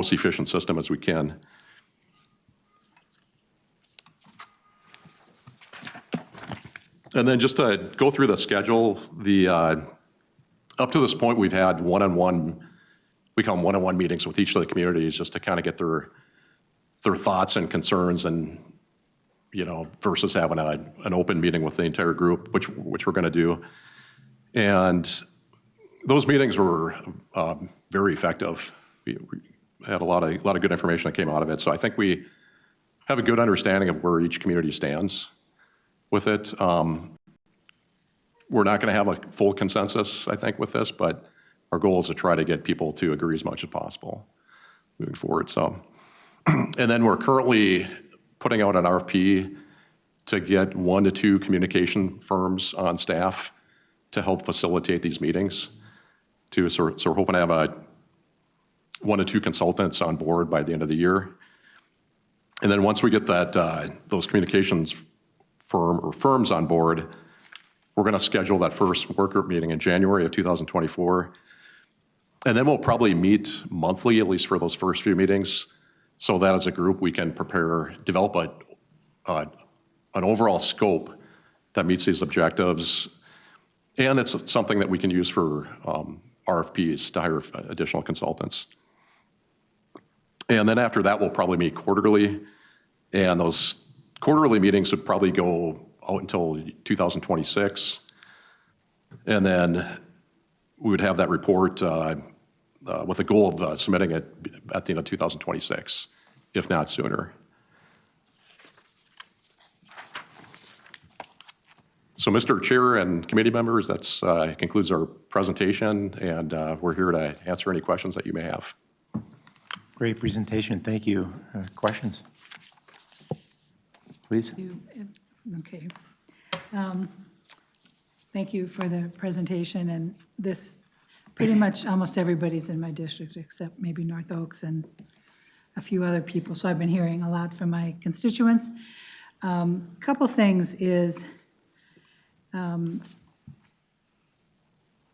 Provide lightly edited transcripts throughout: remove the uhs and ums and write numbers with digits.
most efficient system as we can. And then just to go through the schedule, up to this point, we've had one-on-one, we call them one-on-one meetings with each of the communities just to kind of get their thoughts and concerns, and versus having an open meeting with the entire group, which we're going to do. And those meetings were very effective. We had a lot of good information that came out of it. So I think we have a good understanding of where each community stands with it. We're not going to have a full consensus, I think, with this, but our goal is to try to get people to agree as much as possible moving forward. So, and then we're currently putting out an RFP to get 1 to 2 communication firms on staff to help facilitate these meetings. So we're hoping to have 1 to 2 consultants on board by the end of the year. And then once we get those communications firms on board, we're going to schedule that first work group meeting in January of 2024. And then we'll probably meet monthly, at least for those first few meetings, so that as a group we can develop an overall scope that meets these objectives. And it's something that we can use for RFPs to hire additional consultants. And then after that, we'll probably meet quarterly. And those quarterly meetings would probably go out until 2026. And then we would have that report with a goal of submitting it at the end of 2026, if not sooner. So, Mr. Chair and committee members, that concludes our presentation, and we're here to answer any questions that you may have. Great presentation, thank you. Questions? Please. Okay. Thank you for the presentation, and this, pretty much almost everybody's in my district except maybe North Oaks and a few other people, so I've been hearing a lot from my constituents. Couple things is, when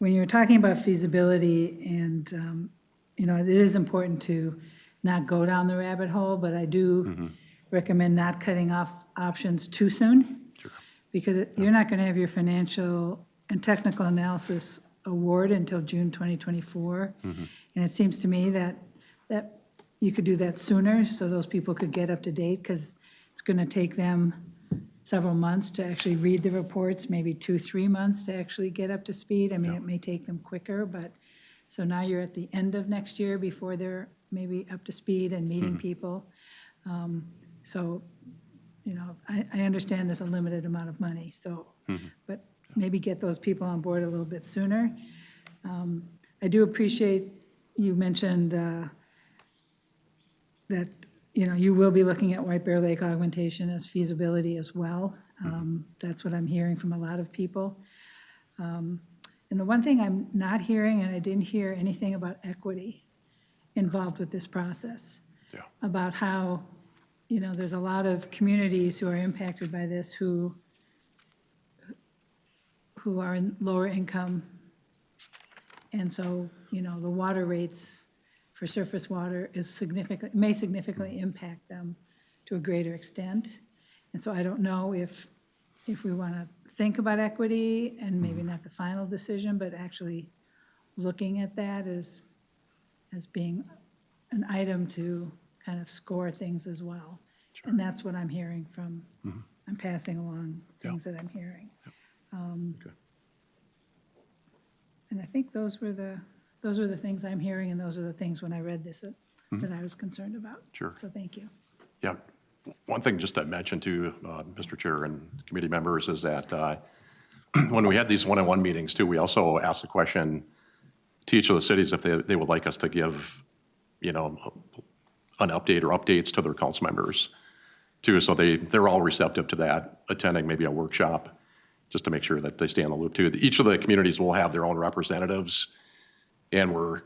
you're talking about feasibility, and it is important to not go down the rabbit hole, but I do recommend not cutting off options too soon. Sure. Because you're not going to have your financial and technical analysis award until June 2024. And it seems to me that you could do that sooner so those people could get up to date, because it's going to take them several months to actually read the reports, maybe 2-3 months to actually get up to speed. I mean, it may take them quicker, but so now you're at the end of next year before they're maybe up to speed and meeting people. So, I understand there's a limited amount of money, so, but maybe get those people on board a little bit sooner. I do appreciate you mentioned that, you will be looking at White Bear Lake augmentation as feasibility as well. That's what I'm hearing from a lot of people. And the one thing I'm not hearing, and I didn't hear anything about equity involved with this process, about how, there's a lot of communities who are impacted by this who are in lower income. And so, the water rates for surface water may significantly impact them to a greater extent. And so I don't know if we want to think about equity and maybe not the final decision, but actually looking at that as being an item to kind of score things as well. Sure. And that's what I'm hearing from, I'm passing along things that I'm hearing. Okay. And I think those were the things I'm hearing, and those are the things when I read this that I was concerned about. Sure. So thank you. Yeah. One thing just to mention to Mr. Chair and committee members is that when we had these one-on-one meetings too, we also asked the question to each of the cities if they would like us to give, an update or updates to their council members too. So they're all receptive to that, attending maybe a workshop just to make sure that they stay on the loop too. Each of the communities will have their own representatives, and we're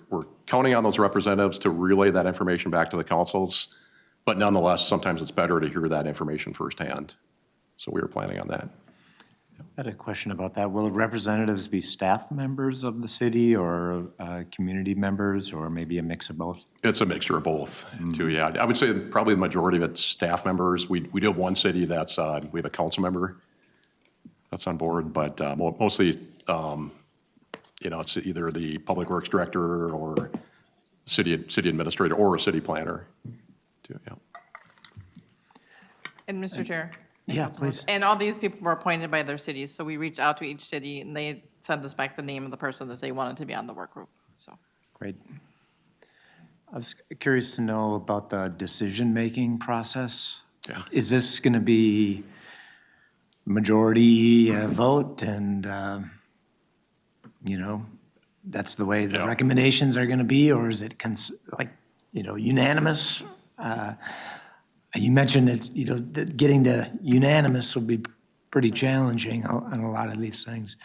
counting on those representatives to relay that information back to the councils. But nonetheless, sometimes it's better to hear that information firsthand. So we were planning on that. I had a question about that. Will the representatives be staff members of the city or community members, or maybe a mix of both? It's a mixture of both, too, yeah. I would say probably the majority of it's staff members. We do have one city that's, we have a council member that's on board, but mostly, it's either the public works director or city administrator or a city planner, too, yeah. And Mr. Chair? Yeah, please. And all these people were appointed by their cities, so we reached out to each city, and they sent us back the name of the person that they wanted to be on the work group, so. Great. I was curious to know about the decision-making process. Yeah. Is this going to be majority vote and, that's the way the Yeah. recommendations are going to be, or is it unanimous? You mentioned it's, that getting to unanimous will be pretty challenging on a lot of these things.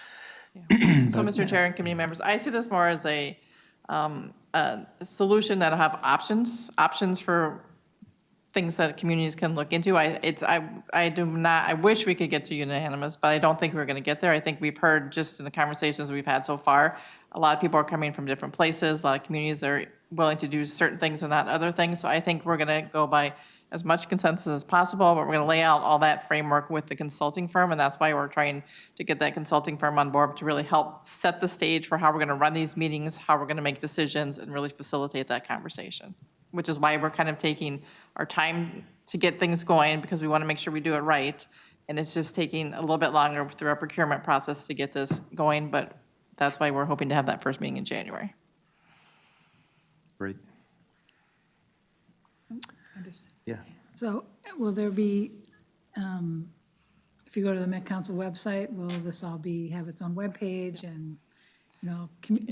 So, Mr. Chair and committee members, I see this more as a solution that'll have options for things that communities can look into. I wish we could get to unanimous, but I don't think we're going to get there. I think we've heard just in the conversations we've had so far, a lot of people are coming from different places. A lot of communities are willing to do certain things and not other things. So I think we're going to go by as much consensus as possible, but we're going to lay out all that framework with the consulting firm, and that's why we're trying to get that consulting firm on board to really help set the stage for how we're going to run these meetings, how we're going to make decisions, and really facilitate that conversation, which is why we're kind of taking our time to get things going, because we want to make sure we do it right, and it's just taking a little bit longer through our procurement process to get this going, but that's why we're hoping to have that first meeting in January. Great. Yeah. So will there be, if you go to the Met Council website, will this all have its own webpage and,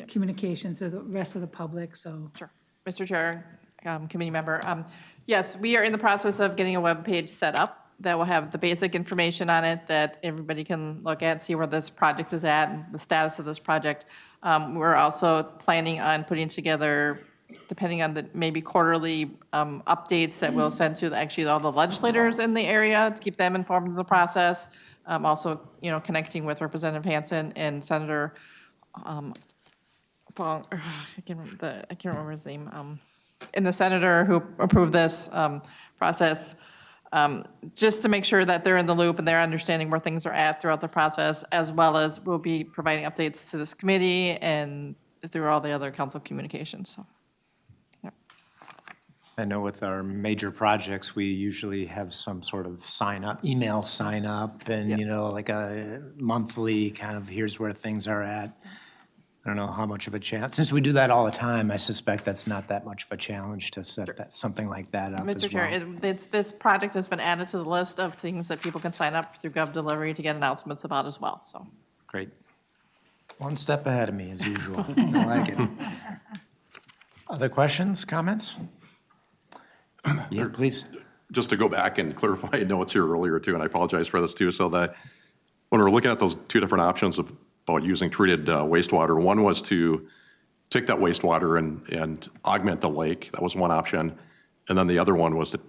communications to the rest of the public, so? Sure. Mr. Chair, committee member, yes, we are in the process of getting a web page set up that will have the basic information on it that everybody can look at, see where this project is at, and the status of this project. We're also planning on putting together, depending on the maybe quarterly updates that we'll send to actually all the legislators in the area to keep them informed of the process. Also, connecting with Representative Hansen and Senator, I can't remember his name, and the senator who approved this process, just to make sure that they're in the loop and they're understanding where things are at throughout the process, as well as we'll be providing updates to this committee and through all the other council communications, so. I know with our major projects, we usually have some sort of email sign up and, Yes. like a monthly kind of, here's where things are at. I don't know how much of a challenge, since we do that all the time, I suspect that's not that much of a challenge to set something like that up as Mr. Chair, well. this project has been added to the list of things that people can sign up through GovDelivery to get announcements about as well, so. Great. One step ahead of me, as usual. I like it. Other questions, comments? Yeah, please. Just to go back and clarify notes here earlier too, and I apologize for this too, so that when we're looking at those two different options about using treated wastewater, one was to take that wastewater and augment the lake. That was one option. And then the other one was to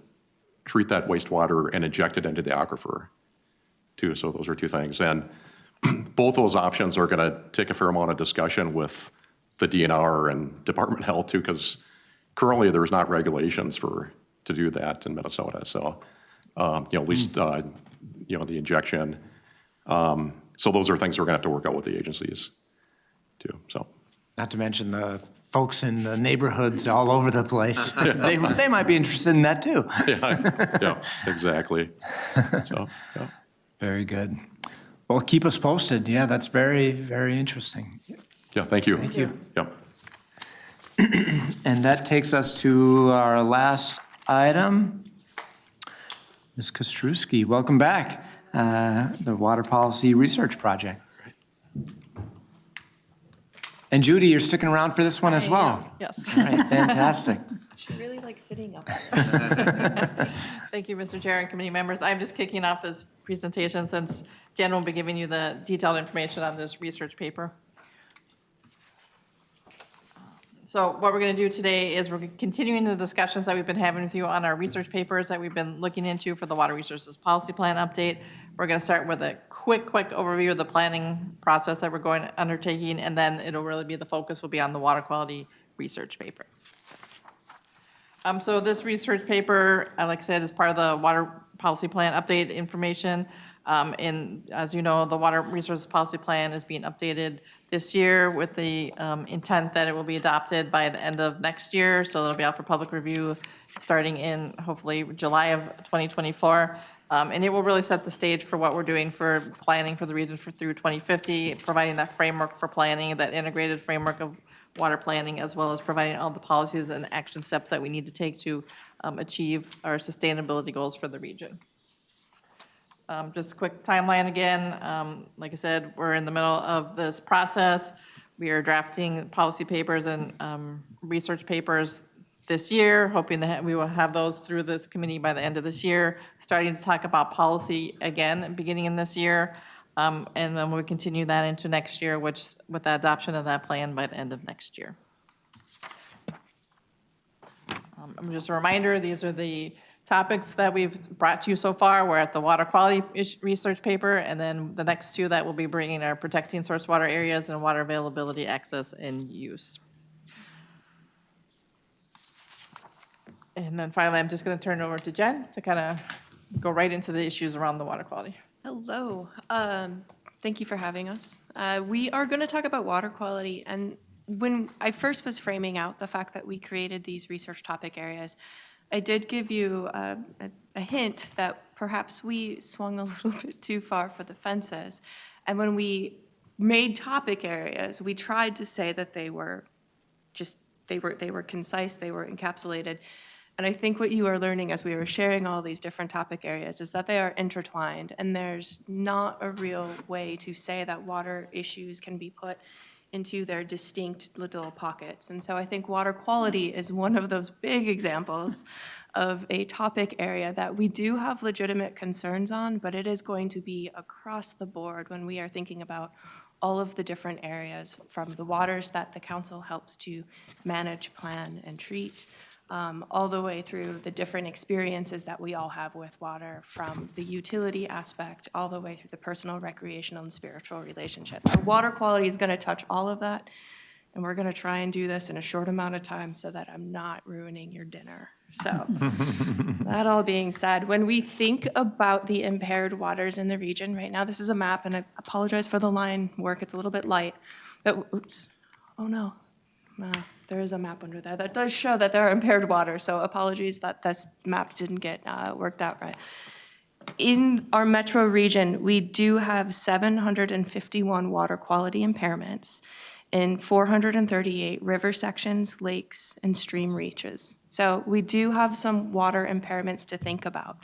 treat that wastewater and inject it into the aquifer too. So those are two things. And both those options are going to take a fair amount of discussion with the DNR and Department of Health too, because currently there's not regulations to do that in Minnesota. So, at least, the injection. So those are things we're gonna have to work out with the agencies too, so. Not to mention the folks in the neighborhoods all over the place. They might be interested in that too. Yeah, exactly. So, yeah. Very good. Well, keep us posted. Yeah, that's very, very interesting. Yeah, thank you. Thank you. Yeah. And that takes us to our last item. Ms. Kostrzewski, welcome back. The Water Policy Research Project. And Judy, you're sticking around for this one as well. Yes. All right, fantastic. She really likes sitting up. Thank you, Mr. Chair and committee members. I'm just kicking off this presentation since Jen will be giving you the detailed information on this research paper. So what we're going to do today is we're continuing the discussions that we've been having with you on our research papers that we've been looking into for the Water Resources Policy Plan update. We're going to start with a quick overview of the planning process that we're undertaking, and then it'll really be, the focus will be on the water quality research paper. So this research paper, like I said, is part of the water policy plan update information. And as you know, the water resources policy plan is being updated this year with the intent that it will be adopted by the end of next year. So it'll be out for public review starting in hopefully July of 2024. And it will really set the stage for what we're doing for planning for the region through 2050, providing that framework for planning, that integrated framework of water planning, as well as providing all the policies and action steps that we need to take to achieve our sustainability goals for the region. Just a quick timeline again. Like I said, we're in the middle of this process. We are drafting policy papers and research papers this year, hoping that we will have those through this committee by the end of this year, starting to talk about policy again, beginning in this year. And then we'll continue that into next year, which with the adoption of that plan by the end of next year. Just a reminder, these are the topics that we've brought to you so far. We're at the water quality research paper, and then the next two that we'll be bringing are protecting source water areas and water availability, access, and use. And then finally, I'm just going to turn it over to Jen to kind of go right into the issues around the water quality. Hello. Thank you for having us. We are going to talk about water quality. And when I first was framing out the fact that we created these research topic areas, I did give you a hint that perhaps we swung a little bit too far for the fences. And when we made topic areas, we tried to say that they were concise, they were encapsulated. And I think what you are learning as we were sharing all these different topic areas is that they are intertwined, and there's not a real way to say that water issues can be put into their distinct little pockets. And so I think water quality is one of those big examples of a topic area that we do have legitimate concerns on, but it is going to be across the board when we are thinking about all of the different areas, from the waters that the council helps to manage, plan, and treat, all the way through the different experiences that we all have with water, from the utility aspect all the way through the personal, recreational, and spiritual relationship. So water quality is going to touch all of that, and we're going to try and do this in a short amount of time so that I'm not ruining your dinner. So that all being said, when we think about the impaired waters in the region right now, this is a map, and I apologize for the line work. It's a little bit light, but oops, oh no. There is a map under there that does show that there are impaired waters, so apologies that this map didn't get worked out right. In our metro region, we do have 751 water quality impairments in 438 river sections, lakes, and stream reaches. So we do have some water impairments to think about.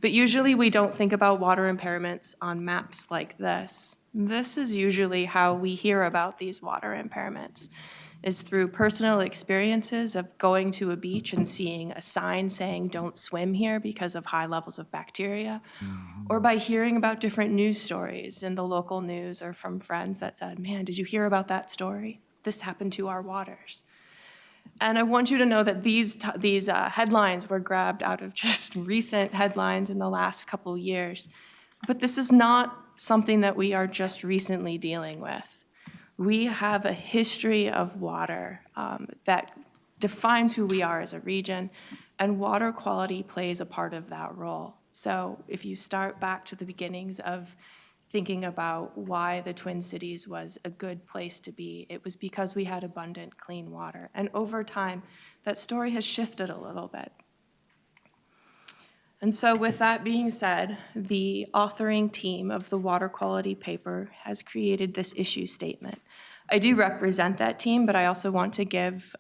But usually we don't think about water impairments on maps like this. This is usually how we hear about these water impairments, is through personal experiences of going to a beach and seeing a sign saying don't swim here because of high levels of bacteria, or by hearing about different news stories in the local news or from friends that said, man, did you hear about that story? This happened to our waters. And I want you to know that these headlines were grabbed out of just recent headlines in the last couple years. But this is not something that we are just recently dealing with. We have a history of water that defines who we are as a region, and water quality plays a part of that role. So if you start back to the beginnings of thinking about why the Twin Cities was a good place to be, it was because we had abundant, clean water. And over time, that story has shifted a little bit. And so with that being said, the authoring team of the water quality paper has created this issue statement. I do represent that team, but I also want to give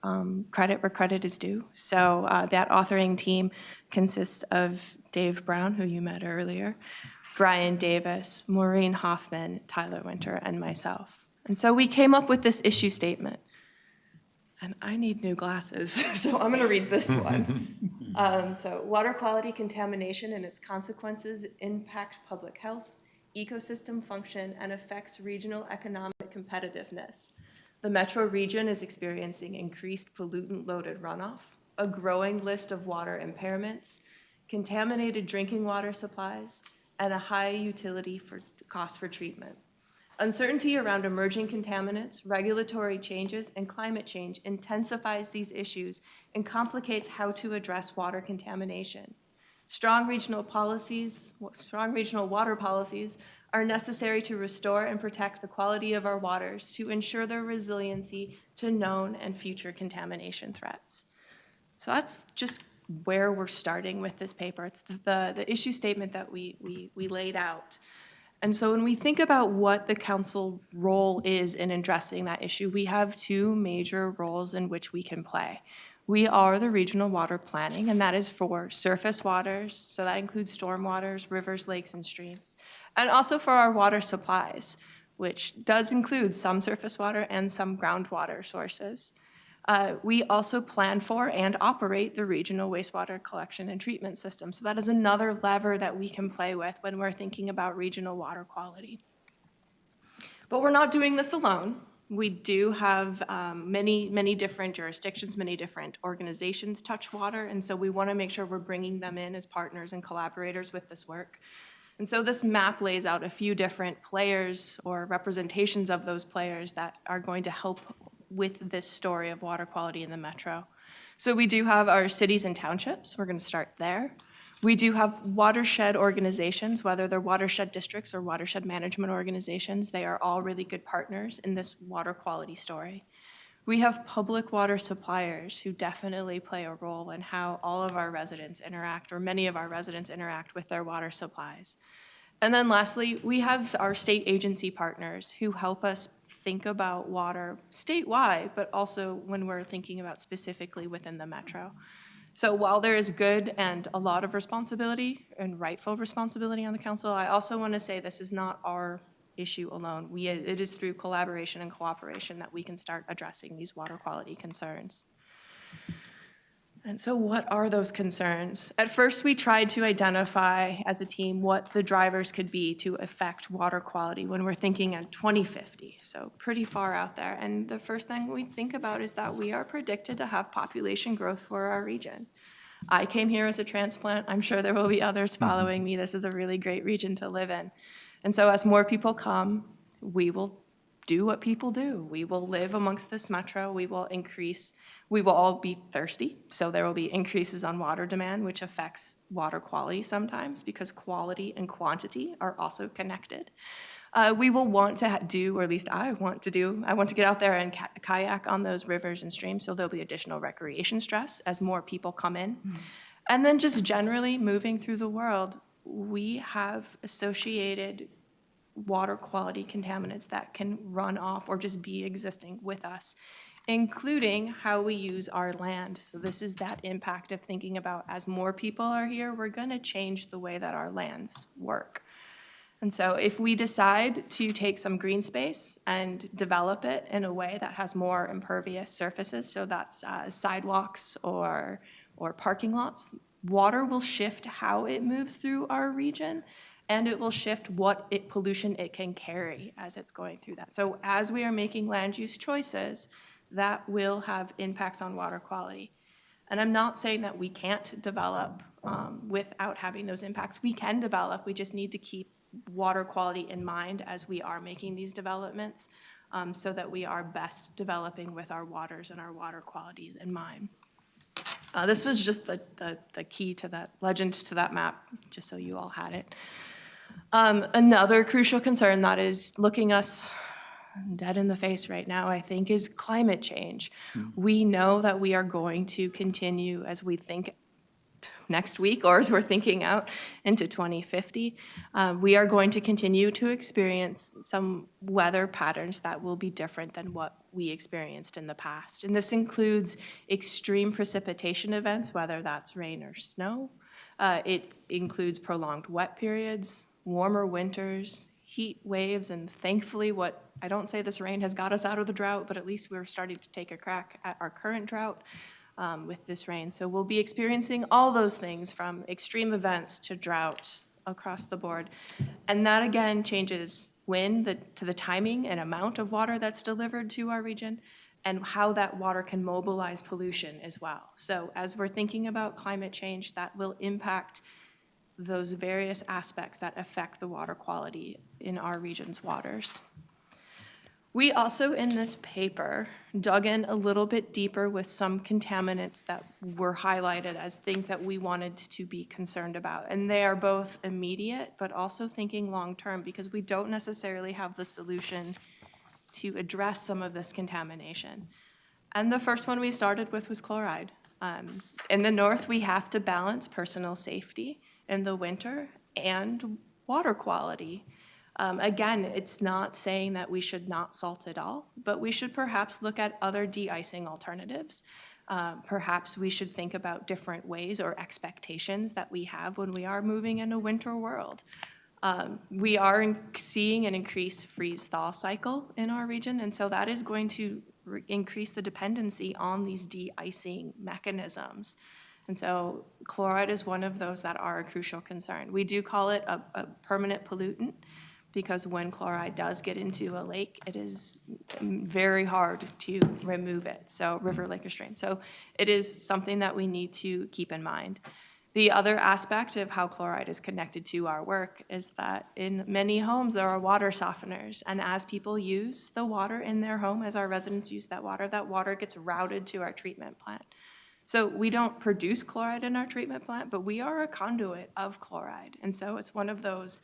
credit where credit is due. So that authoring team consists of Dave Brown, who you met earlier, Brian Davis, Maureen Hoffman, Tyler Winter, and myself. And so we came up with this issue statement. And I need new glasses, so I'm going to read this one. So water quality contamination and its consequences impact public health, ecosystem function, and affects regional economic competitiveness. The metro region is experiencing increased pollutant-loaded runoff, a growing list of water impairments, contaminated drinking water supplies, and a high utility for cost for treatment. Uncertainty around emerging contaminants, regulatory changes, and climate change intensifies these issues and complicates how to address water contamination. Strong regional water policies are necessary to restore and protect the quality of our waters to ensure their resiliency to known and future contamination threats. So that's just where we're starting with this paper. It's the issue statement that we laid out. And so when we think about what the council role is in addressing that issue, we have two major roles in which we can play. We are the regional water planning, and that is for surface waters, so that includes storm waters, rivers, lakes, and streams, and also for our water supplies, which does include some surface water and some groundwater sources. We also plan for and operate the regional wastewater collection and treatment system. So that is another lever that we can play with when we're thinking about regional water quality. But we're not doing this alone. We do have many different jurisdictions, many different organizations touch water, and so we want to make sure we're bringing them in as partners and collaborators with this work. And so this map lays out a few different players or representations of those players that are going to help with this story of water quality in the metro. So we do have our cities and townships. We're going to start there. We do have watershed organizations, whether they're watershed districts or watershed management organizations. They are all really good partners in this water quality story. We have public water suppliers who definitely play a role in how all of our residents interact, or many of our residents interact with their water supplies. And then lastly, we have our state agency partners who help us think about water statewide, but also when we're thinking about specifically within the metro. So while there is good and a lot of responsibility and rightful responsibility on the council, I also want to say this is not our issue alone. It is through collaboration and cooperation that we can start addressing these water quality concerns. And so what are those concerns? At first, we tried to identify as a team what the drivers could be to affect water quality when we're thinking at 2050, so pretty far out there. And the first thing we think about is that we are predicted to have population growth for our region. I came here as a transplant. I'm sure there will be others following me. This is a really great region to live in. And so as more people come, we will do what people do. We will live amongst this metro. We will all be thirsty, so there will be increases on water demand, which affects water quality sometimes because quality and quantity are also connected. We will want to do, or at least I want to get out there and kayak on those rivers and streams, so there'll be additional recreation stress as more people come in. And then just generally moving through the world, we have associated water quality contaminants that can run off or just be existing with us, including how we use our land. So this is that impact of thinking about as more people are here, we're going to change the way that our lands work. And so if we decide to take some green space and develop it in a way that has more impervious surfaces, so that's sidewalks or parking lots, water will shift how it moves through our region, and it will shift what pollution it can carry as it's going through that. So as we are making land use choices, that will have impacts on water quality. And I'm not saying that we can't develop without having those impacts. We can develop, we just need to keep water quality in mind as we are making these developments so that we are best developing with our waters and our water qualities in mind. This was just the key to that, legend to that map, just so you all had it. Another crucial concern that is looking us dead in the face right now, I think, is climate change. We know that we are going to continue as we think next week, or as we're thinking out into 2050, we are going to continue to experience some weather patterns that will be different than what we experienced in the past. And this includes extreme precipitation events, whether that's rain or snow. It includes prolonged wet periods, warmer winters, heat waves, and thankfully I don't say this rain has got us out of the drought, but at least we're starting to take a crack at our current drought with this rain. So we'll be experiencing all those things from extreme events to drought across the board. And that again changes to the timing and amount of water that's delivered to our region and how that water can mobilize pollution as well. So as we're thinking about climate change, that will impact those various aspects that affect the water quality in our region's waters. We also, in this paper, dug in a little bit deeper with some contaminants that were highlighted as things that we wanted to be concerned about. And they are both immediate, but also thinking long-term, because we don't necessarily have the solution to address some of this contamination. And the first one we started with was chloride. In the north, we have to balance personal safety in the winter and water quality. Again, it's not saying that we should not salt at all, but we should perhaps look at other de-icing alternatives. Perhaps we should think about different ways or expectations that we have when we are moving in a winter world. We are seeing an increased freeze-thaw cycle in our region, and so that is going to increase the dependency on these de-icing mechanisms. And so chloride is one of those that are a crucial concern. We do call it a permanent pollutant, because when chloride does get into a lake, it is very hard to remove it, so river, lake, or stream. So it is something that we need to keep in mind. The other aspect of how chloride is connected to our work is that in many homes, there are water softeners, and as people use the water in their home, as our residents use that water gets routed to our treatment plant. So we don't produce chloride in our treatment plant, but we are a conduit of chloride, and so it's one of those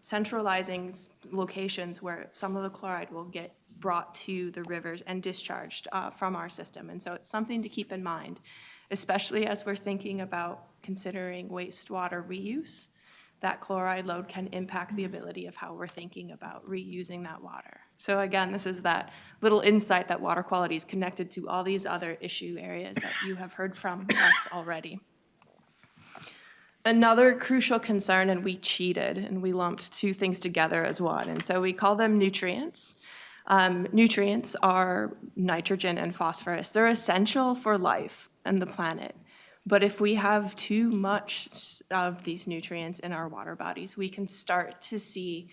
centralizing locations where some of the chloride will get brought to the rivers and discharged from our system. And so it's something to keep in mind, especially as we're thinking about considering wastewater reuse. That chloride load can impact the ability of how we're thinking about reusing that water. So again, this is that little insight that water quality is connected to all these other issue areas that you have heard from us already. Another crucial concern, and we cheated, and we lumped two things together as one, and so we call them nutrients. Nutrients are nitrogen and phosphorus. They're essential for life and the planet, but if we have too much of these nutrients in our water bodies, we can start to see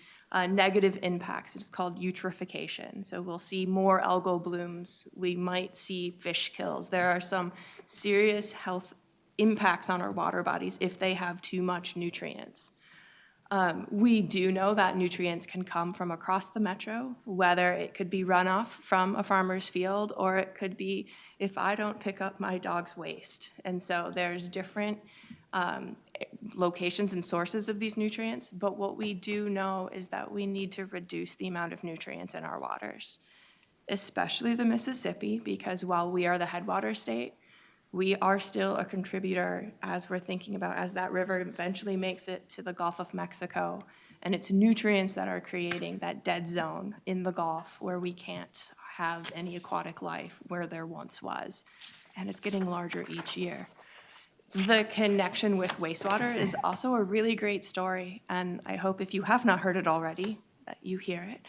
negative impacts. It's called eutrophication. So we'll see more algal blooms. We might see fish kills. There are some serious health impacts on our water bodies if they have too much nutrients. We do know that nutrients can come from across the metro, whether it could be runoff from a farmer's field, or it could be if I don't pick up my dog's waste. And so there's different locations and sources of these nutrients, but what we do know is that we need to reduce the amount of nutrients in our waters, especially the Mississippi, because while we are the headwater state, we are still a contributor as we're thinking about as that river eventually makes it to the Gulf of Mexico, and it's nutrients that are creating that dead zone in the Gulf where we can't have any aquatic life where there once was, and it's getting larger each year. The connection with wastewater is also a really great story, and I hope if you have not heard it already, that you hear it.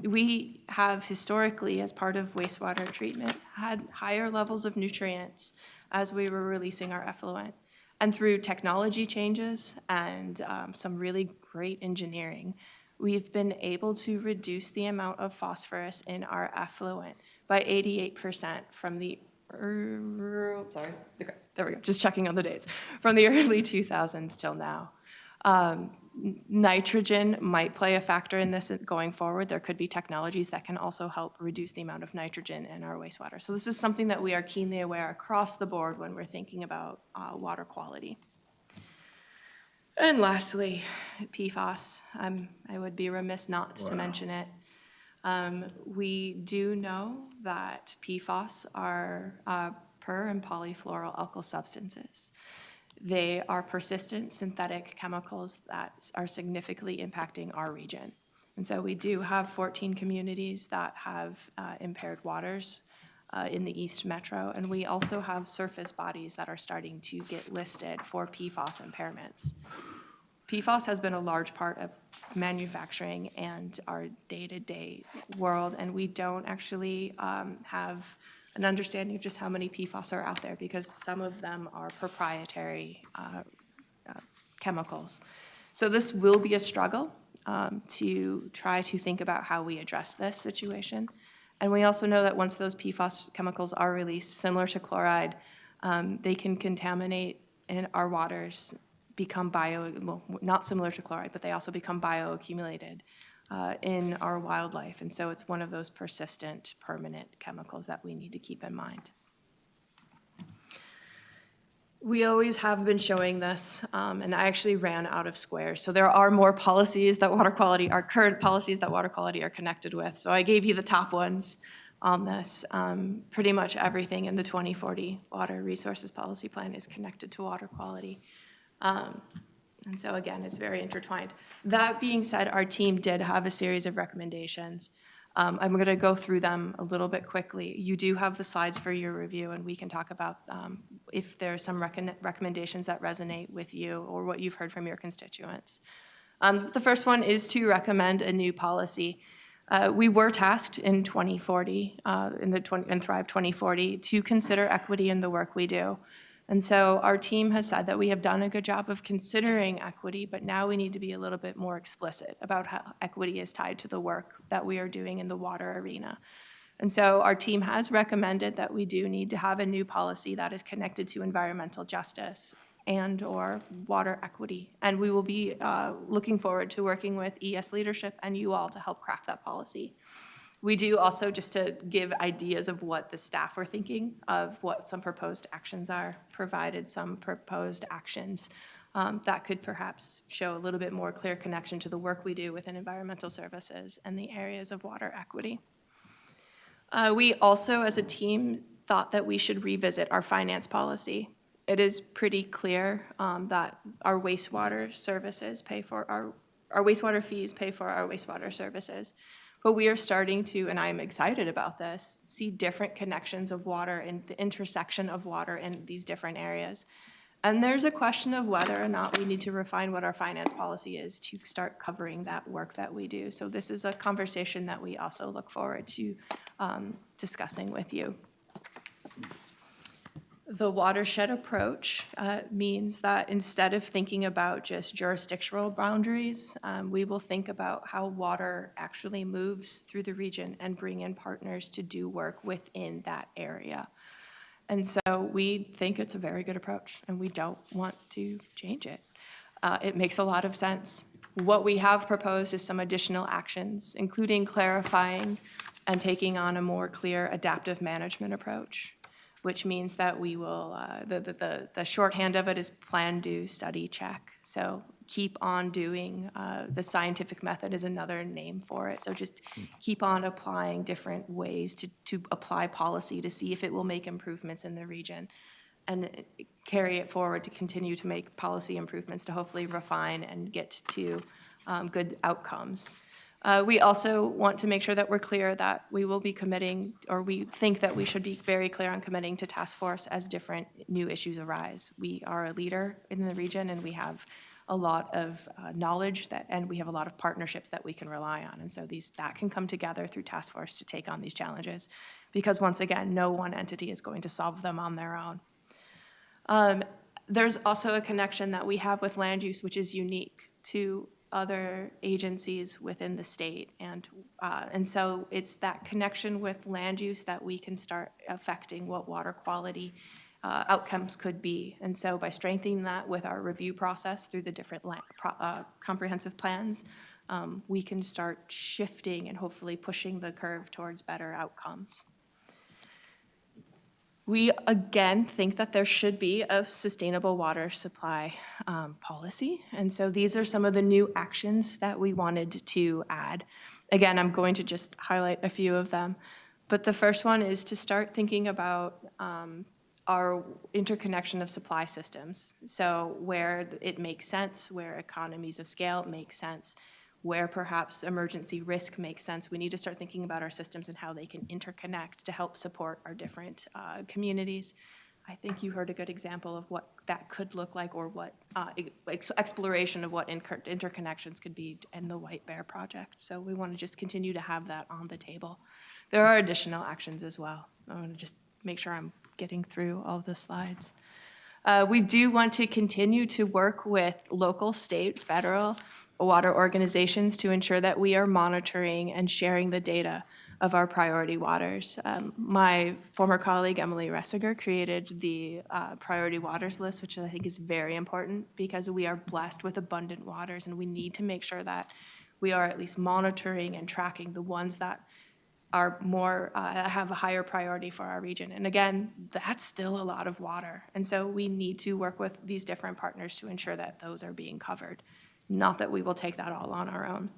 We have historically, as part of wastewater treatment, had higher levels of nutrients as we were releasing our effluent. And through technology changes and some really great engineering, we've been able to reduce the amount of phosphorus in our effluent by 88% from the, sorry, there we go, just checking on the dates, from the early 2000s till now. Nitrogen might play a factor in this going forward. There could be technologies that can also help reduce the amount of nitrogen in our wastewater. So this is something that we are keenly aware across the board when we're thinking about water quality. And lastly, PFAS. I would be remiss not to mention it. We do know that PFAS are per and polyfluoroalkyl substances. They are persistent synthetic chemicals that are significantly impacting our region. And so we do have 14 communities that have impaired waters in the East Metro, and we also have surface bodies that are starting to get listed for PFAS impairments. PFAS has been a large part of manufacturing and our day-to-day world, and we don't actually have an understanding of just how many PFAS are out there, because some of them are proprietary chemicals. So this will be a struggle to try to think about how we address this situation. And we also know that once those PFAS chemicals are released, similar to chloride, they can contaminate and our waters become not similar to chloride, but they also become bioaccumulated in our wildlife. And so it's one of those persistent, permanent chemicals that we need to keep in mind. We always have been showing this, and I actually ran out of squares. So there are more policies that water quality, our current policies that water quality are connected with. So I gave you the top ones on this. Pretty much everything in the 2040 Water Resources Policy Plan is connected to water quality. And so again, it's very intertwined. That being said, our team did have a series of recommendations. I'm going to go through them a little bit quickly. You do have the slides for your review, and we can talk about if there are some recommendations that resonate with you or what you've heard from your constituents. The first one is to recommend a new policy. We were tasked in 2040, in Thrive 2040, to consider equity in the work we do. And so our team has said that we have done a good job of considering equity, but now we need to be a little bit more explicit about how equity is tied to the work that we are doing in the water arena. And so our team has recommended that we do need to have a new policy that is connected to environmental justice and or water equity. And we will be looking forward to working with ES leadership and you all to help craft that policy. We do also, just to give ideas of what the staff are thinking of what some proposed actions are, provided some proposed actions that could perhaps show a little bit more clear connection to the work we do within environmental services and the areas of water equity. We also, as a team, thought that we should revisit our finance policy. It is pretty clear that our wastewater services pay for our wastewater fees pay for our wastewater services. But we are starting to, and I'm excited about this, see different connections of water and the intersection of water in these different areas. And there's a question of whether or not we need to refine what our finance policy is to start covering that work that we do. So this is a conversation that we also look forward to discussing with you. The watershed approach means that instead of thinking about just jurisdictional boundaries, we will think about how water actually moves through the region and bring in partners to do work within that area. And so we think it's a very good approach, and we don't want to change it. It makes a lot of sense. What we have proposed is some additional actions, including clarifying and taking on a more clear adaptive management approach, which means that we will, the shorthand of it is plan, do, study, check. So keep on doing, the scientific method is another name for it. So just keep on applying different ways to apply policy to see if it will make improvements in the region and carry it forward to continue to make policy improvements to hopefully refine and get to good outcomes. We also want to make sure that we're clear that we will be committing, or we think that we should be very clear on committing to task force as different new issues arise. We are a leader in the region, and we have a lot of knowledge and we have a lot of partnerships that we can rely on. And so that can come together through task force to take on these challenges, because once again, no one entity is going to solve them on their own. There's also a connection that we have with land use, which is unique to other agencies within the state. And so it's that connection with land use that we can start affecting what water quality outcomes could be. And so by strengthening that with our review process through the different comprehensive plans, we can start shifting and hopefully pushing the curve towards better outcomes. We, again, think that there should be a sustainable water supply policy. And so these are some of the new actions that we wanted to add. Again, I'm going to just highlight a few of them. But the first one is to start thinking about our interconnection of supply systems. So where it makes sense, where economies of scale make sense, where perhaps emergency risk makes sense, we need to start thinking about our systems and how they can interconnect to help support our different communities. I think you heard a good example of what that could look like, or what exploration of what interconnections could be in the White Bear project. So we want to just continue to have that on the table. There are additional actions as well. I want to just make sure I'm getting through all the slides. We do want to continue to work with local, state, federal water organizations to ensure that we are monitoring and sharing the data of our priority waters. My former colleague, Emily Ressiger, created the priority waters list, which I think is very important because we are blessed with abundant waters, and we need to make sure that we are at least monitoring and tracking the ones that are more, have a higher priority for our region. And again, that's still a lot of water. And so we need to work with these different partners to ensure that those are being covered. Not that we will take that all on our own.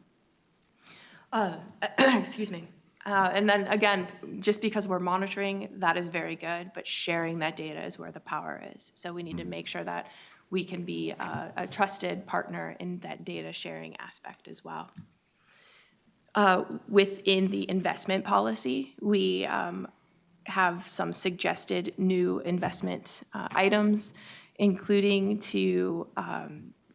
Excuse me. And then again, just because we're monitoring, that is very good, but sharing that data is where the power is. So we need to make sure that we can be a trusted partner in that data sharing aspect as well. Within the investment policy, we have some suggested new investment items, including to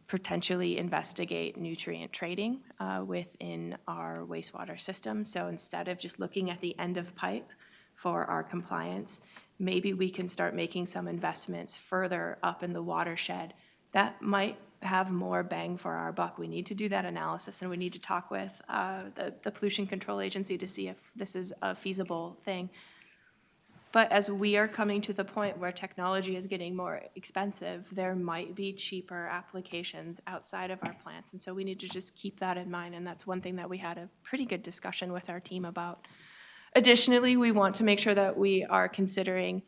potentially investigate nutrient trading within our wastewater system. So instead of just looking at the end of pipe for our compliance, maybe we can start making some investments further up in the watershed that might have more bang for our buck. We need to do that analysis, and we need to talk with the Pollution Control Agency to see if this is a feasible thing. But as we are coming to the point where technology is getting more expensive, there might be cheaper applications outside of our plants. And so we need to just keep that in mind. And that's one thing that we had a pretty good discussion with our team about. Additionally, we want to make sure that we are considering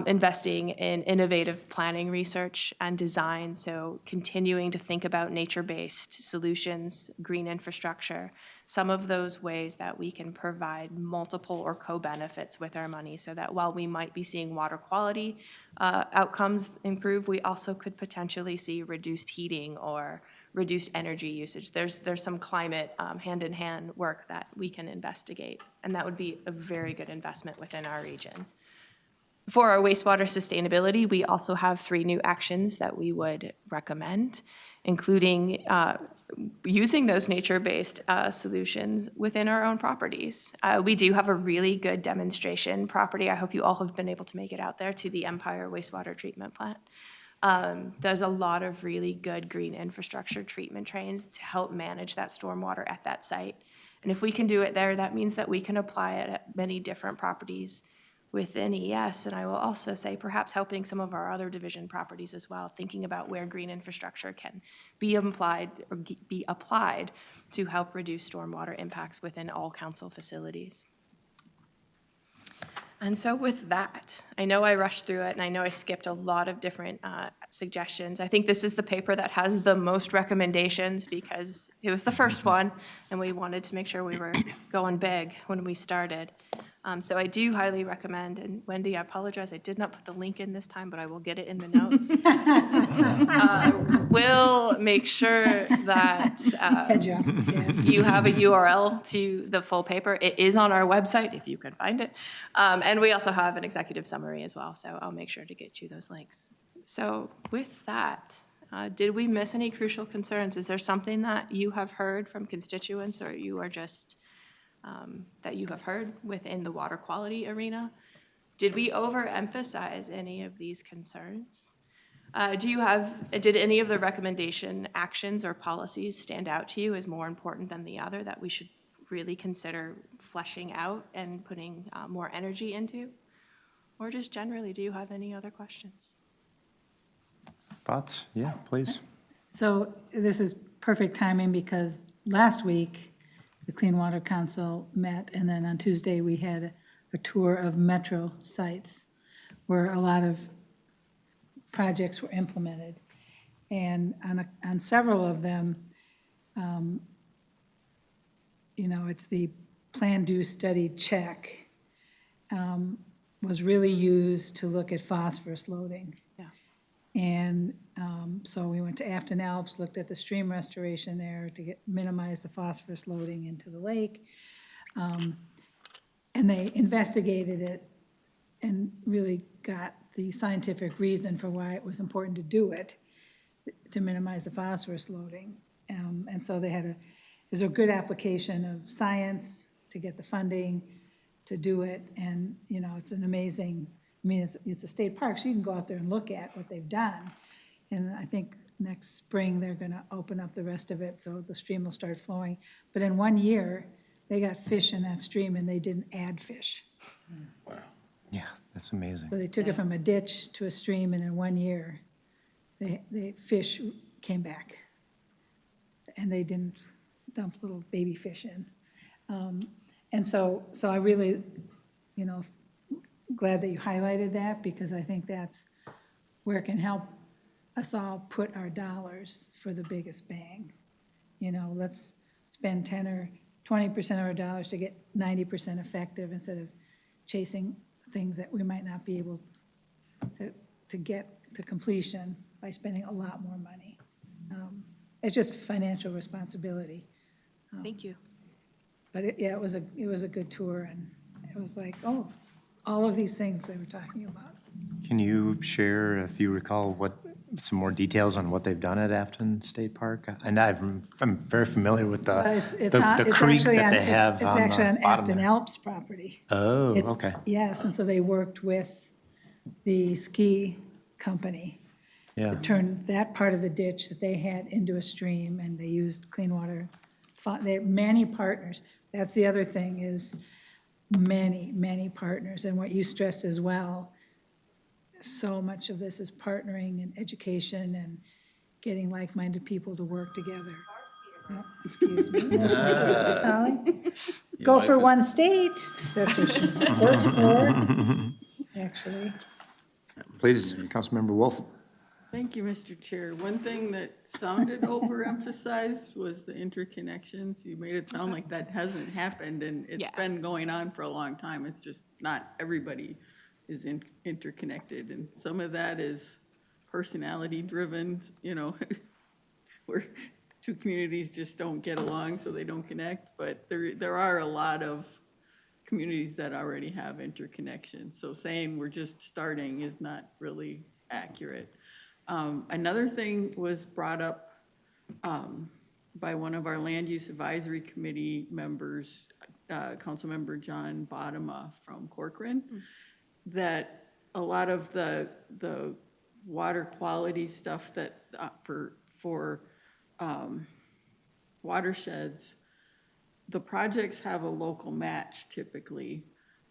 investing in innovative planning research and design, so continuing to think about nature-based solutions, green infrastructure, some of those ways that we can provide multiple or co-benefits with our money, so that while we might be seeing water quality outcomes improve, we also could potentially see reduced heating or reduced energy usage. There's some climate hand-in-hand work that we can investigate, and that would be a very good investment within our region. For our wastewater sustainability, we also have 3 new actions that we would recommend, including using those nature-based solutions within our own properties. We do have a really good demonstration property. I hope you all have been able to make it out there to the Empire Wastewater Treatment Plant. There's a lot of really good green infrastructure treatment trains to help manage that stormwater at that site. And if we can do it there, that means that we can apply it at many different properties within ES. And I will also say perhaps helping some of our other division properties as well, thinking about where green infrastructure can be applied to help reduce stormwater impacts within all council facilities. And so with that, I know I rushed through it, and I know I skipped a lot of different suggestions. I think this is the paper that has the most recommendations because it was the first one, and we wanted to make sure we were going big when we started. So I do highly recommend, and Wendy, I apologize, I did not put the link in this time, but I will get it in the notes. We'll make sure that Yes. you have a URL to the full paper. It is on our website if you can find it. And we also have an executive summary as well, so I'll make sure to get you those links. So with that, did we miss any crucial concerns? Is there something that you have heard from constituents, or you are just that you have heard within the water quality arena? Did we overemphasize any of these concerns? Did any of the recommendation actions or policies stand out to you as more important than the other that we should really consider fleshing out and putting more energy into? Or just generally, do you have any other questions? Thoughts? Yeah, please. So this is perfect timing because last week, the Clean Water Council met, and then on Tuesday, we had a tour of Metro sites where a lot of projects were implemented. And on several of them, it's the plan, do, study, check was really used to look at phosphorus loading. Yeah. And so we went to Afton Alps, looked at the stream restoration there to minimize the phosphorus loading into the lake. And they investigated it and really got the scientific reason for why it was important to do it, to minimize the phosphorus loading. And so there's a good application of science to get the funding to do it. And, it's an amazing, it's a state park, so you can go out there and look at what they've done. And I think next spring, they're going to open up the rest of it, so the stream will start flowing. But in 1 year, they got fish in that stream and they didn't add fish. Yeah, that's amazing. So they took it from a ditch to a stream, and in 1 year, the fish came back. And they didn't dump little baby fish in. And so I really, you know, glad that you highlighted that, because I think that's where it can help us all put our dollars for the biggest bang. You know, let's spend 10 or 20% of our dollars to get 90% effective instead of chasing things that we might not be able to get to completion by spending a lot more money. It's just financial responsibility. Thank you. But it was a good tour, and it was like, oh, all of these things they were talking about. Can you share, if you recall, some more details on what they've done at Afton State Park? And I'm very familiar with But the creek that they have It's on the actually on bottom Afton there. Alps property. Oh, It's- okay. Yes, and so they worked with the ski company Yeah. to turn that part of the ditch that they had into a stream, and they used clean water. They have many partners. That's the other thing, is many partners. And what you stressed as well, so much of this is partnering and education and getting like-minded people to work together. Oh, excuse me. Holly? Go for one state. That's what she works for, actually. Please, Councilmember Wolf. Thank you, Mr. Chair. One thing that sounded overemphasized was the interconnections. You made it sound like that hasn't happened, and it's been going on for a long time. It's just not everybody is interconnected, and some of that is personality-driven, you know, where two communities just don't get along, so they don't connect. But there are a lot of communities that already have interconnections. So saying we're just starting is not really accurate. Another thing was brought up by one of our Land Use Advisory Committee members, Councilmember John Bottoма from Corcoran, that a lot of the water quality stuff that for watersheds, the projects have a local match typically,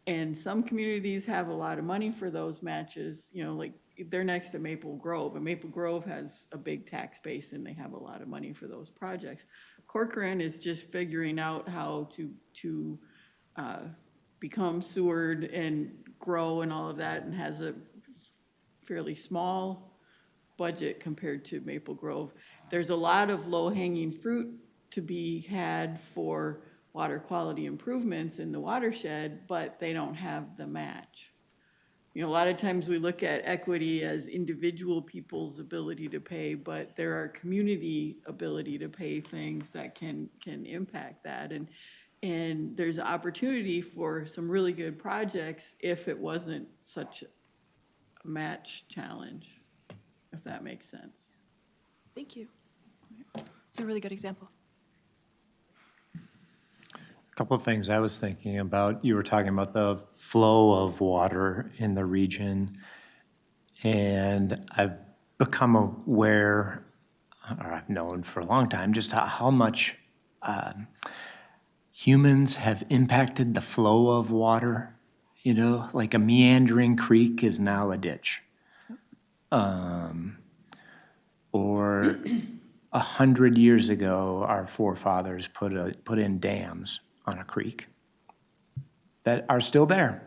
and some communities have a lot of money for those matches, you know, like they're next to Maple Grove, and Maple Grove has a big tax base and they have a lot of money for those projects. Corcoran is just figuring out how to become sewered and grow and all of that, and has a fairly small budget compared to Maple Grove. There's a lot of low-hanging fruit to be had for water quality improvements in the watershed, but they don't have the match. You know, a lot of times we look at equity as individual people's ability to pay, but there are community ability to pay things that can impact that. And there's an opportunity for some really good projects if it wasn't such a match challenge, if that makes sense. Thank you. It's a really good example. Couple of things I was thinking about. You were talking about the flow of water in the region, and I've become aware, or I've known for a long time, just how much humans have impacted the flow of water. You know, like a meandering creek is now a ditch. Or 100 years ago, our forefathers put in dams on a creek that are still there.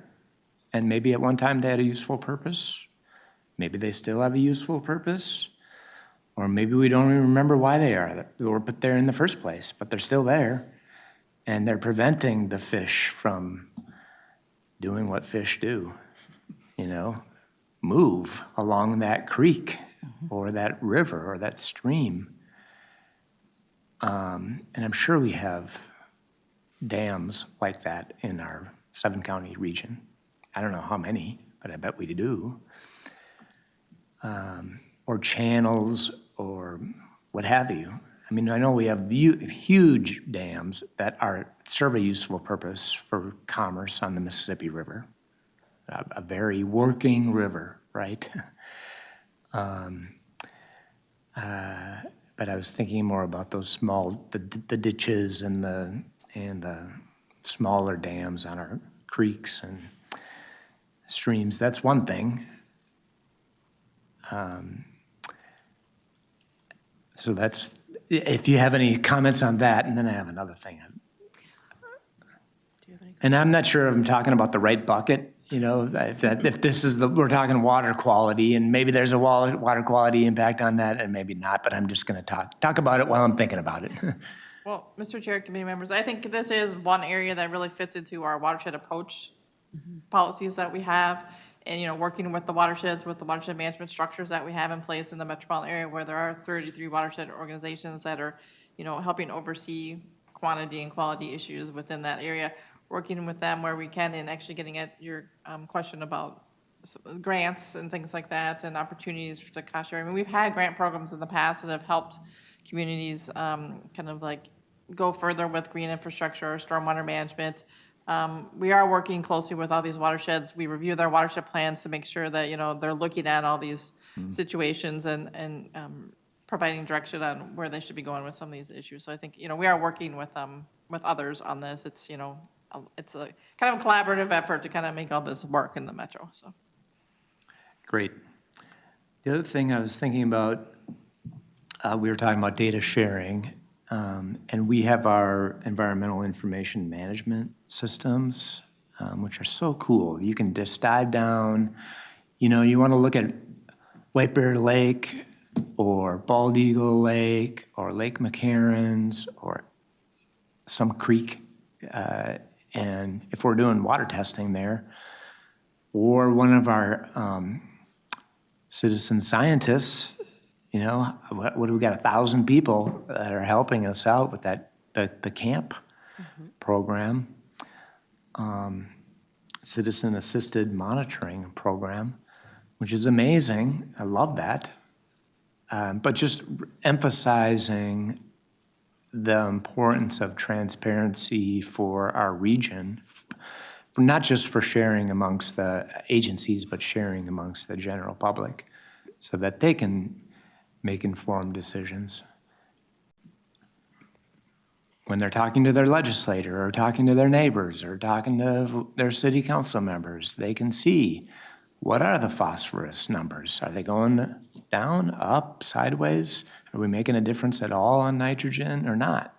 And maybe at one time they had a useful purpose. Maybe they still have a useful purpose. Or maybe we don't even remember why they were put there in the first place, but they're still there. And they're preventing the fish from doing what fish do, you know, move along that creek or that river or that stream. And I'm sure we have dams like that in our 7-county region. I don't know how many, but I bet we do. Or channels or what have you. I mean, I know we have huge dams that serve a useful purpose for commerce on the Mississippi River, a very working river, right? But I was thinking more about those small, the ditches and the smaller dams on our creeks and streams. That's one thing. So that's, if you have any comments on that, and then I have another thing. And I'm not sure if I'm talking about the right bucket, you know, if this is we're talking water quality, and maybe there's a water quality impact on that, and maybe not, but I'm just gonna talk about it while I'm thinking about it. Well, Mr. Chair, committee members, I think this is one area that really fits into our watershed approach policies that we have. And, you know, working with the watersheds, with the watershed management structures that we have in place in the metropolitan area, where there are 33 watershed organizations that are, you know, helping oversee quantity and quality issues within that area, working with them where we can, and actually getting at your question about grants and things like that, and opportunities to cost share. I mean, we've had grant programs in the past that have helped communities kind of like go further with green infrastructure or stormwater management. We are working closely with all these watersheds. We review their watershed plans to make sure that, you know, they're looking at all these situations and providing direction on where they should be going with some of these issues. So I think, you know, we are working with others on this. It's, you know, it's a kind of a collaborative effort to kind of make all this work in the metro, so. Great. The other thing I was thinking about, we were talking about data sharing, and we have our environmental information management systems, which are so cool. You can just dive down, you know, you want to look at White Bear Lake or Bald Eagle Lake or Lake McCarran's or some creek, and if we're doing water testing there, or one of our citizen scientists, you know, what do we got, 1,000 people that are helping us out with that, the camp program, citizen-assisted monitoring program, which is amazing. I love that. But just emphasizing the importance of transparency for our region, not just for sharing amongst the agencies, but sharing amongst the general public so that they can make informed decisions. When they're talking to their legislator or talking to their neighbors or talking to their city council members, they can see what are the phosphorus numbers? Are they going down, up, sideways? Are we making a difference at all on nitrogen or not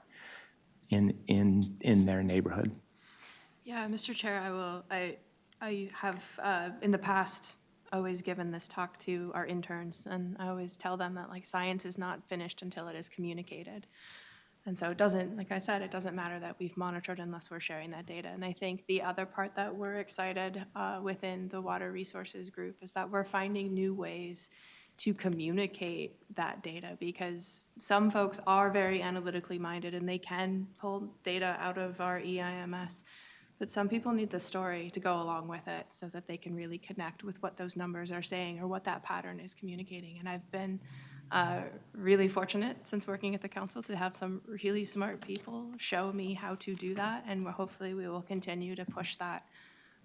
in their neighborhood? Yeah, Mr. Chair, I have in the past always given this talk to our interns, and I always tell them that like science is not finished until it is communicated. And so it doesn't, like I said, it doesn't matter that we've monitored unless we're sharing that data. And I think the other part that we're excited within the water resources group is that we're finding new ways to communicate that data, because some folks are very analytically minded and they can pull data out of our EIMS, but some people need the story to go along with it so that they can really connect with what those numbers are saying or what that pattern is communicating. And I've been really fortunate since working at the council to have some really smart people show me how to do that, and hopefully we will continue to push that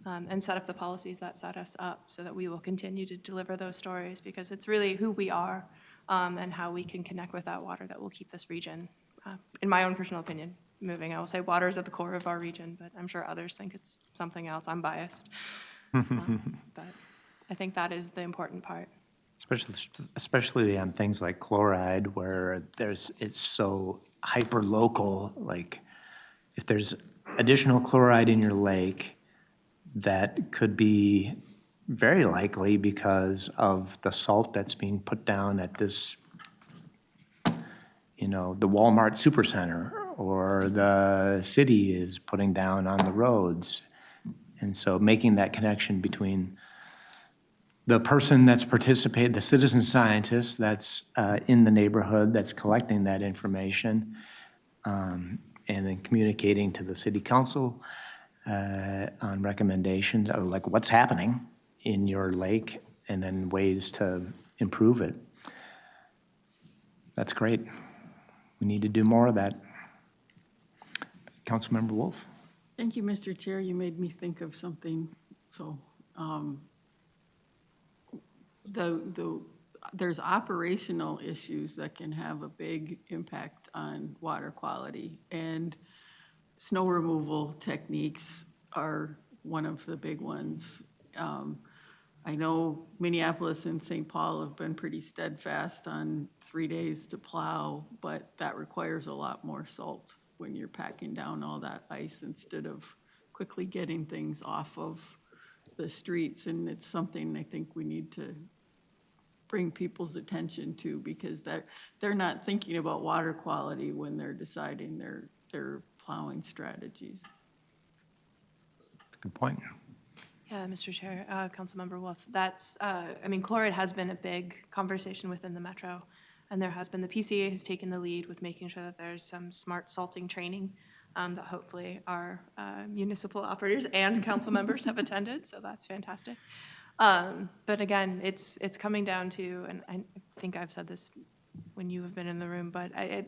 and set up the policies that set us up so that we will continue to deliver those stories, because it's really who we are and how we can connect with that water that will keep this region, in my own personal opinion, moving. I will say water is at the core of our region, but I'm sure others think it's something else. I'm biased. But I think that is the important part. Especially on things like chloride, where it's so hyper local. Like if there's additional chloride in your lake, that could be very likely because of the salt that's being put down at this, you know, the Walmart supercenter, or the city is putting down on the roads. And so making that connection between the person that's participated, the citizen scientist that's in the neighborhood that's collecting that information, and then communicating to the city council on recommendations, or like what's happening in your lake, and then ways to improve it. That's great. We need to do more of that. Councilmember Wolf. Thank you, Mr. Chair. You made me think of something. So there's operational issues that can have a big impact on water quality. And snow removal techniques are one of the big ones. I know Minneapolis and St. Paul have been pretty steadfast on 3 days to plow, but that requires a lot more salt when you're packing down all that ice instead of quickly getting things off of the streets. And it's something I think we need to bring people's attention to, because they're not thinking about water quality when they're deciding their plowing strategies. Good point. Yeah, Mr. Chair, Councilmember Wolf, that's, I mean, chloride has been a big conversation within the metro, and there has been, the PCA has taken the lead with making sure that there's some smart salting training that hopefully our municipal operators and council members have attended, so that's fantastic. But again, it's coming down to, and I think I've said this when you have been in the room, but I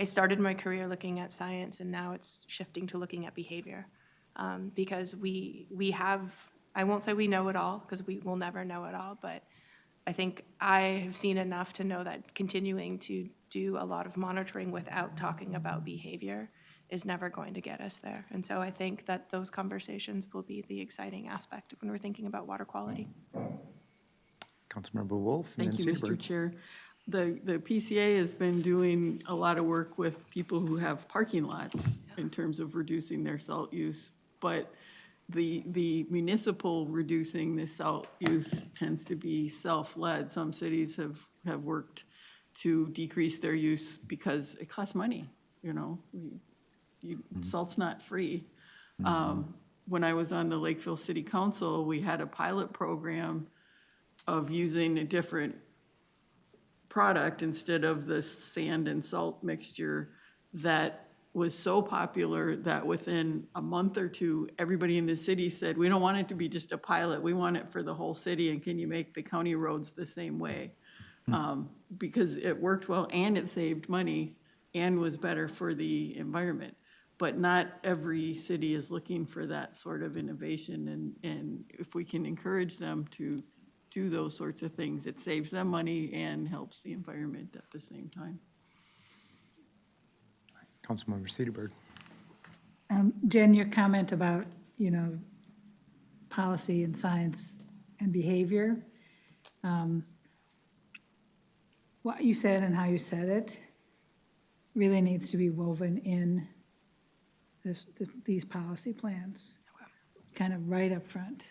started my career looking at science, and now it's shifting to looking at behavior. Because we have, I won't say we know it all, because we will never know it all, but I think I have seen enough to know that continuing to do a lot of monitoring without talking about behavior is never going to get us there. And so I think that those conversations will be the exciting aspect when we're thinking about water quality. Councilmember Wolf and Thank then you, Mr. Seaberg. Chair. The PCA has been doing a lot of work with people who have parking lots in terms of reducing their salt use. But the municipal reducing the salt use tends to be self-led. Some cities have worked to decrease their use because it costs money, you know. Salt's not free. When I was on the Lakeville City Council, we had a pilot program of using a different product instead of the sand and salt mixture that was so popular that within a month or two, everybody in the city said, we don't want it to be just a pilot, we want it for the whole city, and can you make the county roads the same way? Because it worked well, and it saved money, and was better for the environment. But not every city is looking for that sort of innovation, and if we can encourage them to do those sorts of things, it saves them money and helps the environment at the same time. Councilmember Seaberg. Jen, your comment about, policy and science and behavior, what you said and how you said it really needs to be woven in these policy plans, kind of right up front,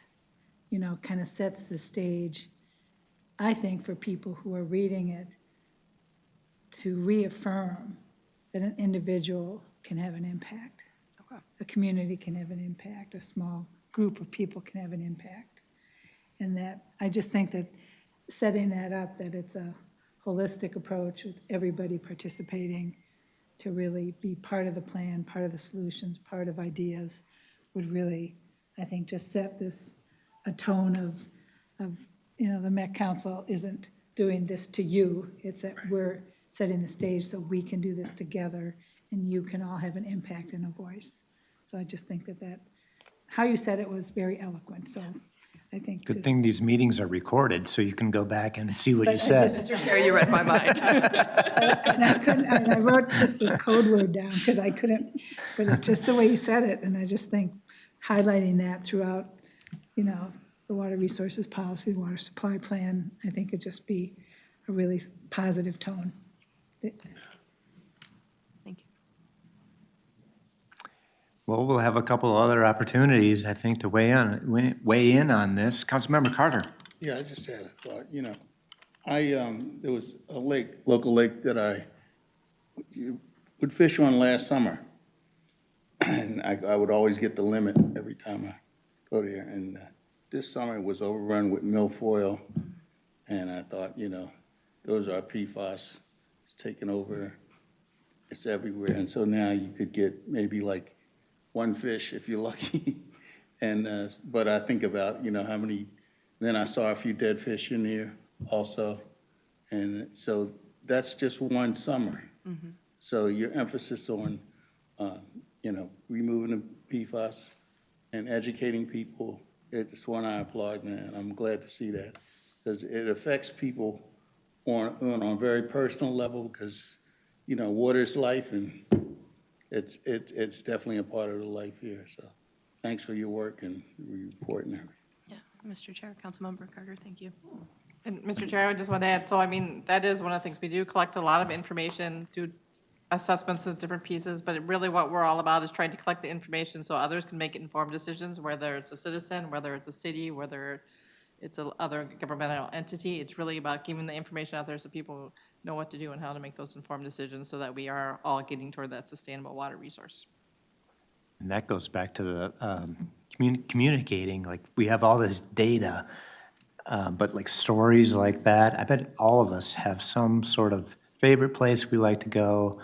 kind of sets the stage, I think, for people who are reading it to reaffirm that an individual can have an impact. Okay. A community can have an impact, a small group of people can have an impact. And that, I just think that setting that up, that it's a holistic approach with everybody participating to really be part of the plan, part of the solutions, part of ideas, would really, I think, just set a tone of the Met Council isn't doing this to you, it's that we're setting the stage so we can do this together and you can all have an impact and a voice. So I just think that how you said it was very eloquent, so I think. Good thing these meetings are recorded, so you can go back and see what you But I said. just- Mr. Chair, you read my mind. And I wrote just the code word down because I couldn't, but just the way you said it, and I just think highlighting that throughout, the water resources policy, the water supply plan, I think it'd just be a really positive tone. Thank you. Well, we'll have a couple other opportunities, I think, to weigh in on this. Councilmember Carter. Yeah, I just had a thought, there was a local lake that I would fish on last summer. And I would always get the limit every time I go there. And this summer it was overrun with milfoil. And I thought, those are PFAS. It's taken over. It's everywhere. And so now you could get maybe like one fish if you're lucky. And, but I think about, how many, then I saw a few dead fish in here also. And so that's just one summer. Mm-hmm. So your emphasis on, removing the PFAS and educating people, it's one I applaud, man. I'm glad to see that because it affects people on a very personal level because, water is life and it's definitely a part of the life here, so thanks for your work and report and everything. Yeah, Mr. Chair, Councilmember Carter, thank you. And Mr. Chair, I just want to add, so I mean, that is one of the things, we do collect a lot of information, do assessments of different pieces, but really what we're all about is trying to collect the information so others can make informed decisions, whether it's a citizen, whether it's a city, whether it's a other governmental entity. It's really about giving the information out there so people know what to do and how to make those informed decisions so that we are all getting toward that sustainable water resource. And that goes back to the communicating, like, we have all this data, but like stories like that, I bet all of us have some sort of favorite place we like to go,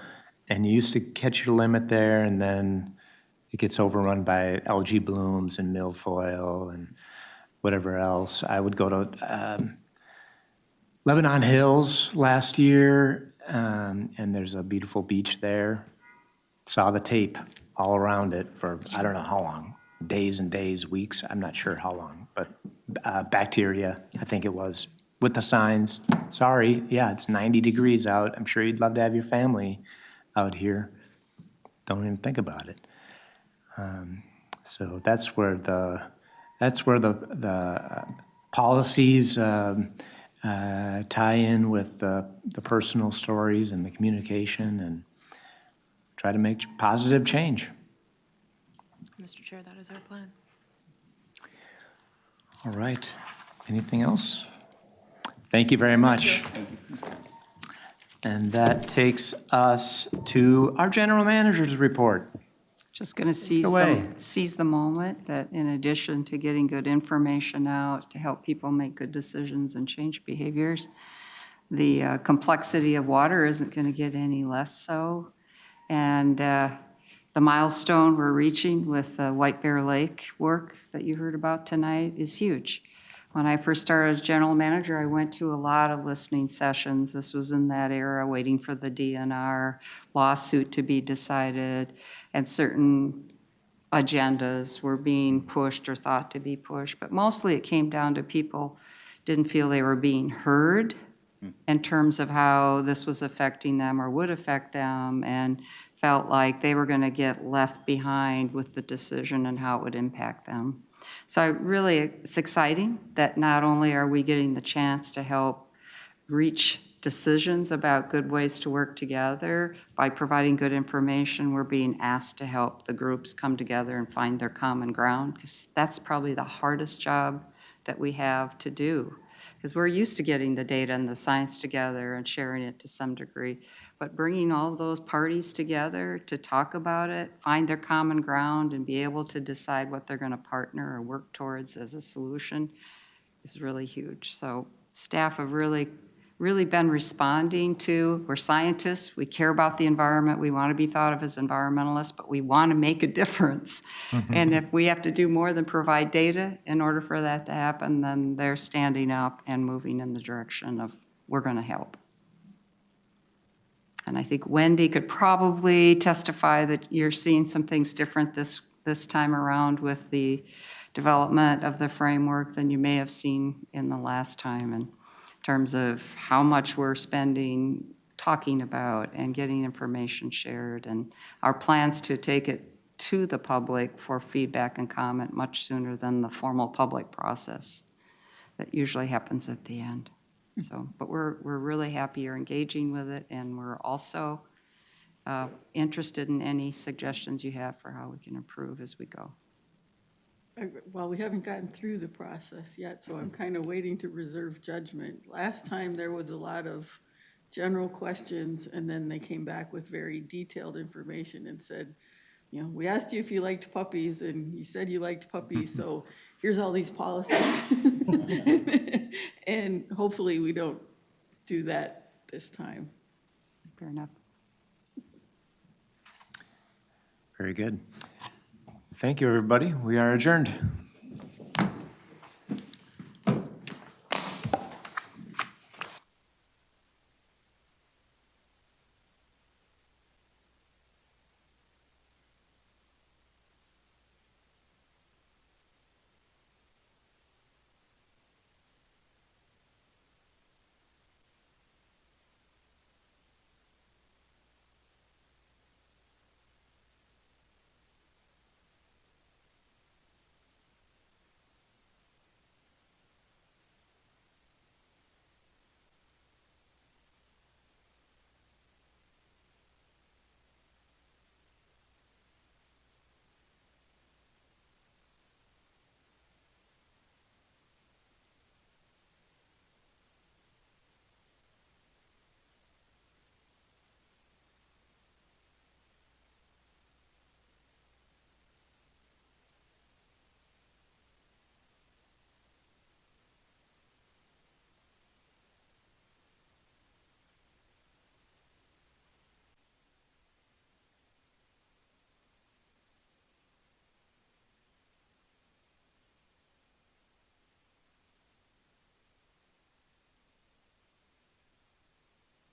and you used to catch your limit there, and then it gets overrun by algae blooms and milfoil and whatever else. I would go to Lebanon Hills last year, and there's a beautiful beach there. Saw the tape all around it for, I don't know how long, days and days, weeks, I'm not sure how long, but bacteria, I think it was, with the signs, sorry, yeah, it's 90 degrees out, I'm sure you'd love to have your family out here. Don't even think about it. So that's where the policies tie in with the personal stories and the communication, and try to make positive change. Mr. Chair, that is our plan. All right. Anything else? Thank you very much. And that takes us to our general manager's report. Just going to seize the moment that in addition to getting good information out to help people make good decisions and change behaviors, the complexity of water isn't going to get any less so. And the milestone we're reaching with the White Bear Lake work that you heard about tonight is huge. When I first started as general manager, I went to a lot of listening sessions. This was in that era, waiting for the DNR lawsuit to be decided, and certain agendas were being pushed or thought to be pushed. But mostly it came down to people didn't feel they were being heard in terms of how this was affecting them or would affect them, and felt like they were going to get left behind with the decision and how it would impact them. So really, it's exciting that not only are we getting the chance to help reach decisions about good ways to work together by providing good information, we're being asked to help the groups come together and find their common ground, because that's probably the hardest job that we have to do. Because we're used to getting the data and the science together and sharing it to some degree. But bringing all those parties together to talk about it, find their common ground, and be able to decide what they're going to partner or work towards as a solution is really huge. So staff have really been responding to, we're scientists, we care about the environment, we want to be thought of as environmentalists, but we want to make a difference. And if we have to do more than provide data in order for that to happen, then they're standing up and moving in the direction of, we're going to help. And I think Wendy could probably testify that you're seeing some things different this time around with the development of the framework than you may have seen in the last time, in terms of how much we're spending talking about and getting information shared, and our plans to take it to the public for feedback and comment much sooner than the formal public process that usually happens at the end. So, but we're really happy you're engaging with it, and we're also interested in any suggestions you have for how we can improve as we go. Well, we haven't gotten through the process yet, so I'm kind of waiting to reserve judgment. Last time, there was a lot of general questions, and then they came back with very detailed information and said, you know, we asked you if you liked puppies, and you said you liked puppies, so here's all these policies. And hopefully we don't do that this time. Fair enough. Very good. Thank you, everybody. We are adjourned.